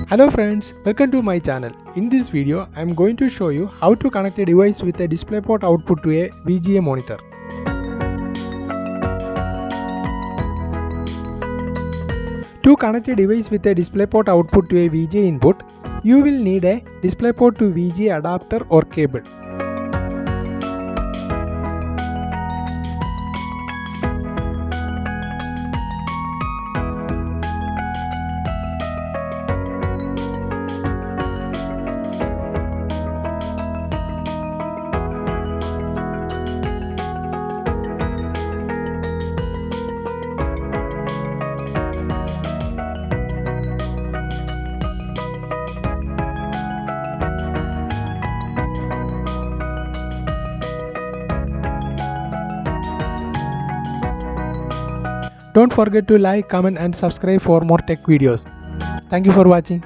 Hello friends, welcome to my channel. In this video, I am going to show you how to connect a device with a DisplayPort output to a VGA monitor. To connect a device with a DisplayPort output to a VGA input, you will need a DisplayPort to VGA adapter or cable. Don't forget to like, comment and subscribe for more tech videos. Thank you for watching.